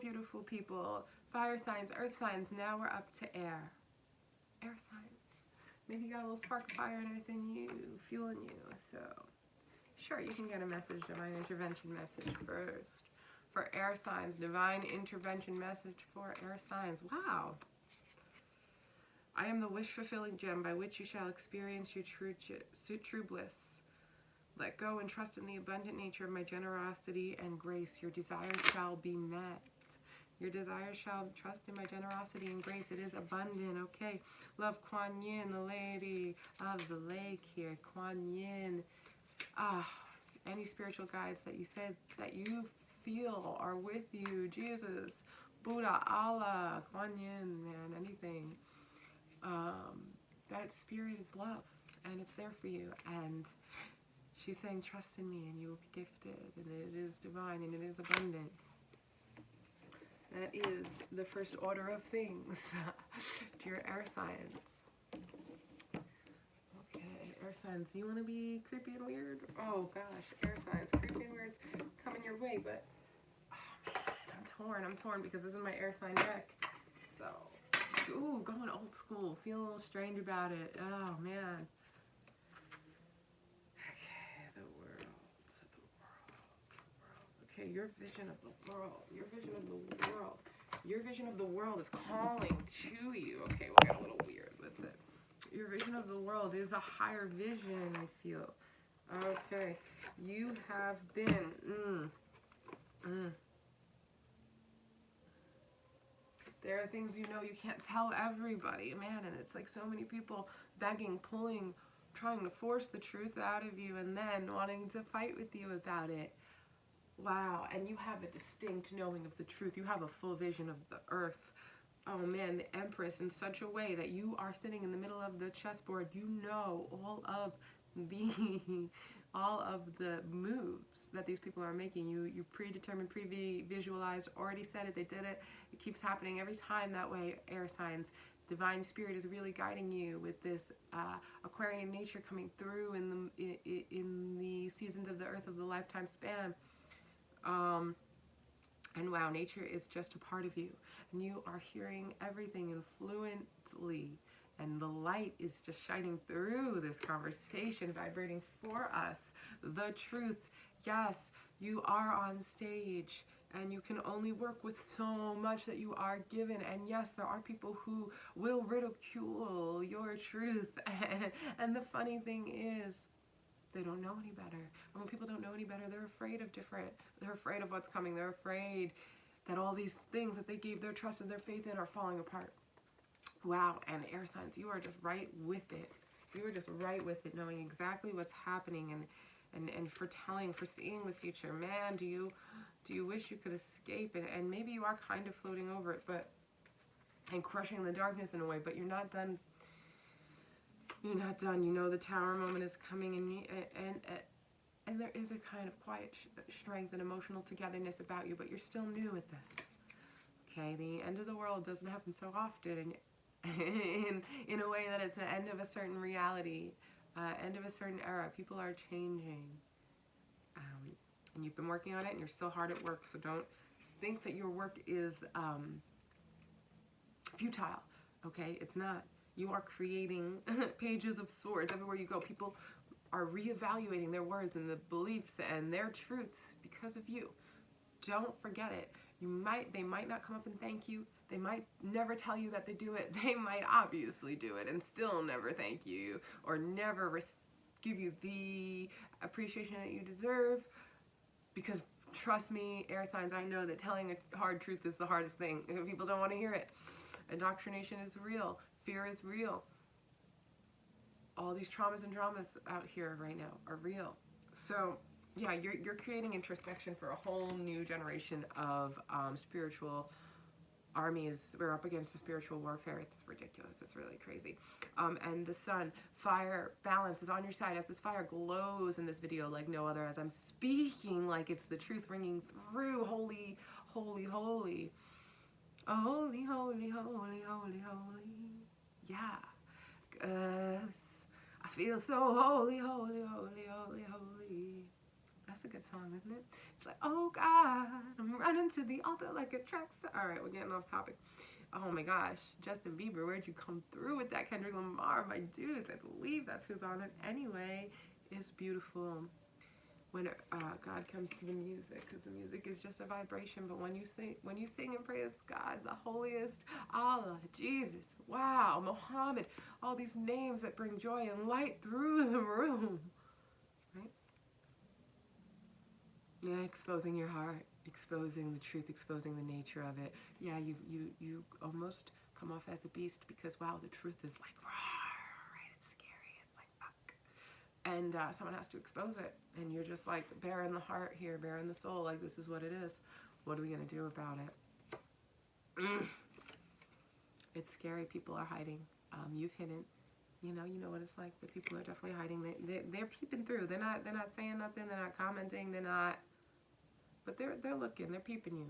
beautiful people. Fire signs, earth signs. Now we're up to air. Air signs. Maybe you got a little spark of fire and everything you, fueling you. So, sure, you can get a message, divine intervention message first. For air signs, divine intervention message for air signs. Wow. I am the wish-fulfilling gem by which you shall experience your true bliss. Let go and trust in the abundant nature of my generosity and grace. Your desires shall be met. Your desires shall trust in my generosity and grace. It is abundant. Okay. Love Kuan Yin, the lady of the lake here. Kuan Yin. Any spiritual guides that you said that you feel are with you. Jesus, Buddha, Allah, Kuan Yin, man, anything. That spirit is love, and it's there for you. And she's saying, trust in me, and you will be gifted, and it is divine, and it is abundant. That is the first order of things to your air signs. Okay, air signs, you want to be creepy and weird? Oh gosh, air signs, creepy and weird's coming your way, but oh man, I'm torn because this is my air sign deck. So, ooh, going old school, feel a little strange about it. Oh man. Okay, the world. Okay, your vision of the world. Your vision of the world. Your vision of the world is calling to you. Okay, we'll get a little weird with it. Your vision of the world is a higher vision, I feel. Okay, you have been... There are things you know you can't tell everybody, man, and it's like so many people begging, pulling, trying to force the truth out of you and then wanting to fight with you about it. Wow, and you have a distinct knowing of the truth. You have a full vision of the earth. Oh man, the Empress, in such a way that you are sitting in the middle of the chessboard. You know all of the moves that these people are making. You predetermined, pre-visualized, already said it, they did it. It keeps happening every time that way, air signs. Divine Spirit is really guiding you with this Aquarian nature coming through in the seasons of the earth of the lifetime span. And wow, nature is just a part of you. And you are hearing everything influently. And the light is just shining through this conversation, vibrating for us. The truth, yes, you are on stage. And you can only work with so much that you are given. And yes, there are people who will ridicule your truth. And the funny thing is, they don't know any better. And when people don't know any better, they're afraid of different. They're afraid of what's coming. They're afraid that all these things that they gave their trust and their faith in are falling apart. Wow, and air signs, you are just right with it. You are just right with it, knowing exactly what's happening and foretelling, foreseeing the future. Man, do you wish you could escape it? And maybe you are kind of floating over it, and crushing the darkness in a way, but you're not done. You're not done. You know the tower moment is coming, and there is a kind of quiet strength and emotional togetherness about you, but you're still new at this. Okay, the end of the world doesn't happen so often, and in a way that it's the end of a certain reality, end of a certain era. People are changing, and you've been working on it, and you're still hard at work. So don't think that your work is futile. Okay, it's not. You are creating pages of swords everywhere you go. People are reevaluating their words and the beliefs and their truths because of you. Don't forget it. They might not come up and thank you. They might never tell you that they do it. They might obviously do it and still never thank you or never give you the appreciation that you deserve. Because trust me, air signs, I know that telling a hard truth is the hardest thing. People don't want to hear it. Indoctrination is real. Fear is real. All these traumas and dramas out here right now are real. So, yeah, you're creating introspection for a whole new generation of spiritual armies. We're up against the spiritual warfare. It's ridiculous. It's really crazy. And the sun, fire, balance is on your side as this fire glows in this video like no other, as I'm speaking like it's the truth ringing through. Holy, holy, holy. Holy, holy, holy, holy, holy. Yeah. I feel so holy, holy, holy, holy, holy. That's a good song, isn't it? It's like, oh God, I'm running to the altar like a track star. All right, we're getting off topic. Oh my gosh, Justin Bieber, where'd you come through with that? Kendrick Lamar, my dudes, I believe that's who's on it anyway. It's beautiful when God comes to the music, because the music is just a vibration. But when you sing and praise God, the holiest, Allah, Jesus, wow, Muhammad, all these names that bring joy and light through the room, right? Yeah, exposing your heart, exposing the truth, exposing the nature of it. Yeah, you almost come off as a beast because, wow, the truth is like, right? It's scary. It's like, fuck. And someone has to expose it. And you're just like, bearing the heart here, bearing the soul, like, this is what it is. What are we going to do about it? It's scary. People are hiding. You've hidden. You know what it's like. The people are definitely hiding. They're peeping through. They're not saying nothing. They're not commenting. They're not. But they're looking. They're peeping you.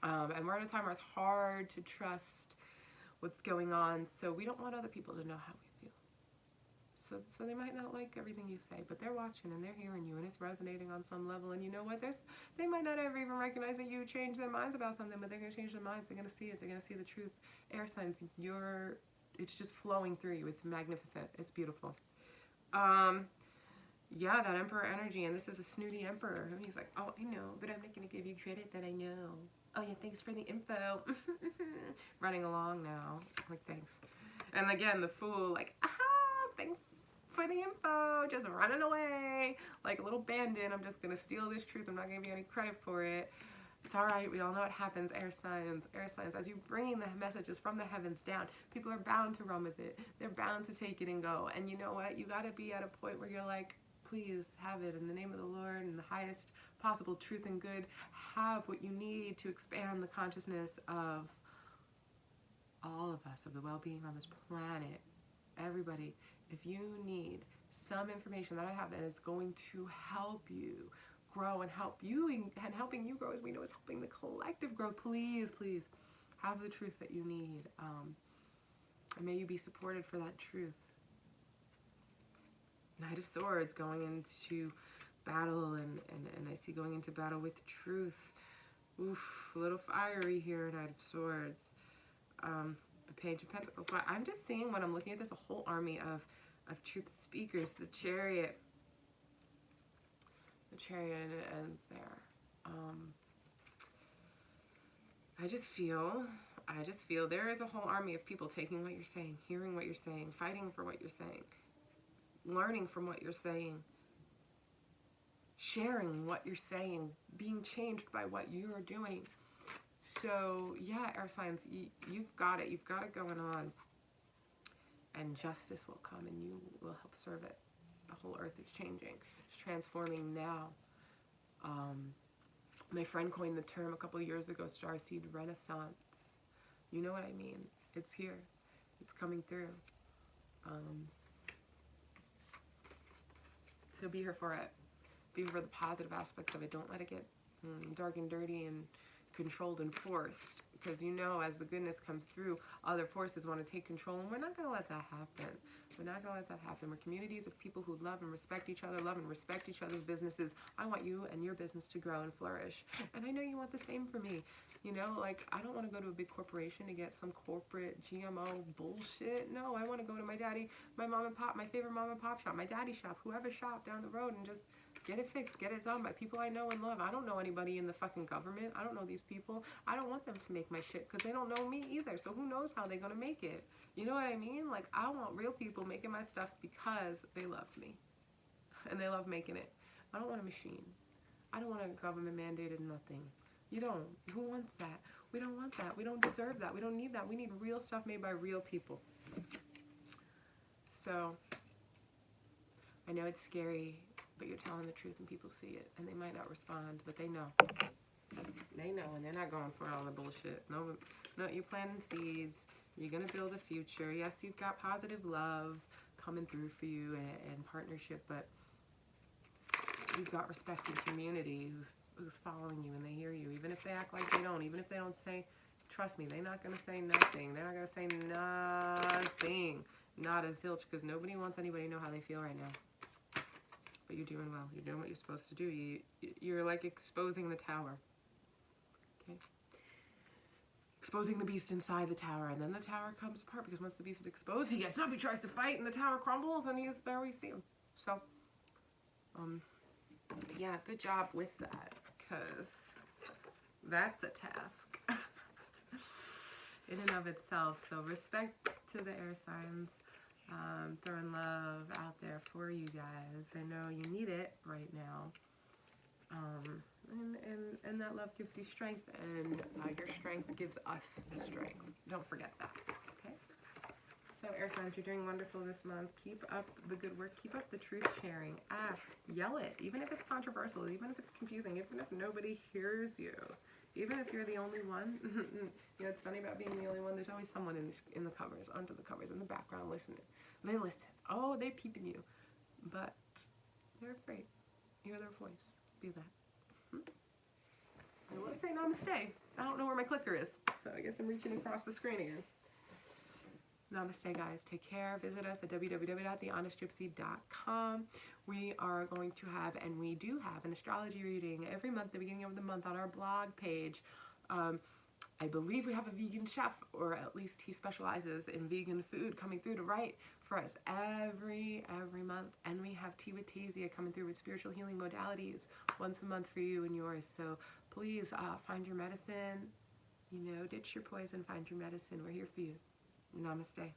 And we're at a time where it's hard to trust what's going on. So we don't want other people to know how we feel. So they might not like everything you say, but they're watching and they're hearing you, and it's resonating on some level. And you know what? They might not ever even recognize that you changed their minds about something, but they're going to change their minds. They're going to see it. They're going to see the truth. Air signs, it's just flowing through you. It's magnificent. It's beautiful. Yeah, that emperor energy, and this is a snooty emperor. And he's like, oh, I know, but I'm not going to give you credit that I know. Oh, yeah, thanks for the info. Running along now. Like, thanks. And again, the fool, like, thanks for the info. Just running away. Like a little bandit. I'm just going to steal this truth. I'm not going to give you any credit for it. It's all right. We all know what happens. Air signs. As you're bringing the messages from the heavens down, people are bound to run with it. They're bound to take it and go. And you know what? You got to be at a point where you're like, please have it in the name of the Lord and the highest possible truth and good. Have what you need to expand the consciousness of all of us, of the well-being on this planet. Everybody, if you need some information that I have that is going to help you grow and helping you grow, as we know, is helping the collective grow, please have the truth that you need. And may you be supported for that truth. Knight of Swords going into battle, and I see going into battle with truth. Oof, a little fiery here, Knight of Swords. The Page of Pentacles. So I'm just seeing, when I'm looking at this, a whole army of truth speakers. The Chariot. The Chariot, and it ends there. I just feel there is a whole army of people taking what you're saying, hearing what you're saying, fighting for what you're saying, learning from what you're saying, sharing what you're saying, being changed by what you're doing. So yeah, air signs, you've got it going on, and justice will come and you will help serve it. The whole earth is changing. It's transforming now. My friend coined the term a couple of years ago, starseed renaissance. You know what I mean? It's here. It's coming through. So be here for it. Be here for the positive aspects of it. Don't let it get dark and dirty and controlled and forced. Because you know, as the goodness comes through, other forces want to take control, and we're not going to let that happen. We're not going to let that happen. We're communities of people who love and respect each other, love and respect each other's businesses. I want you and your business to grow and flourish. And I know you want the same for me. You know, like, I don't want to go to a big corporation to get some corporate GMO bullshit. No, I want to go to my daddy, my mom and pop, my favorite mom and pop shop, my daddy shop, whoever shop down the road, and just get it fixed, get it done by people I know and love. I don't know anybody in the fucking government. I don't know these people. I don't want them to make my shit because they don't know me either. So who knows how they're going to make it? You know what I mean? Like, I want real people making my stuff because they love me and they love making it. I don't want a machine. I don't want a government mandated nothing. You don't. Who wants that? We don't want that. We don't deserve that. We don't need that. We need real stuff made by real people. So I know it's scary, but you're telling the truth and people see it, and they might not respond, but they know. They know, and they're not going for all the bullshit. No, you're planting seeds. You're going to build a future. Yes, you've got positive love coming through for you and partnership, but you've got respect and community who's following you, and they hear you, even if they act like they don't, even if they don't say, trust me, they're not going to say nothing. They're not going to say nothing. Not a zilch, because nobody wants anybody to know how they feel right now. But you're doing well. You're doing what you're supposed to do. You're like exposing the tower. Okay. Exposing the beast inside the tower, and then the tower comes apart because once the beast is exposed, he gets up, he tries to fight, and the tower crumbles, and there we see him. So, yeah, good job with that, because that's a task in and of itself. So respect to the air signs, throwing love out there for you guys. I know you need it right now. And that love gives you strength, and your strength gives us strength. Don't forget that, okay? So air signs, you're doing wonderful this month. Keep up the good work. Keep up the truth sharing. Yell it, even if it's controversial, even if it's confusing, even if nobody hears you, even if you're the only one. You know, it's funny about being the only one. There's always someone in the covers, under the covers, in the background listening. They listen. Oh, they peeping you. But they're afraid. Hear their voice. Be that. I want to say namaste. I don't know where my clicker is, so I guess I'm reaching across the screen again. Namaste, guys. Take care. Visit us at www.thehonestgypsy.com. We are going to have, and we do have, an astrology reading every month, the beginning of the month, on our blog page. I believe we have a vegan chef, or at least he specializes in vegan food, coming through to write for us every month. And we have Tea with Tasia coming through with spiritual healing modalities once a month for you and yours. So please find your medicine, you know, ditch your poison, find your medicine. We're here for you. Namaste.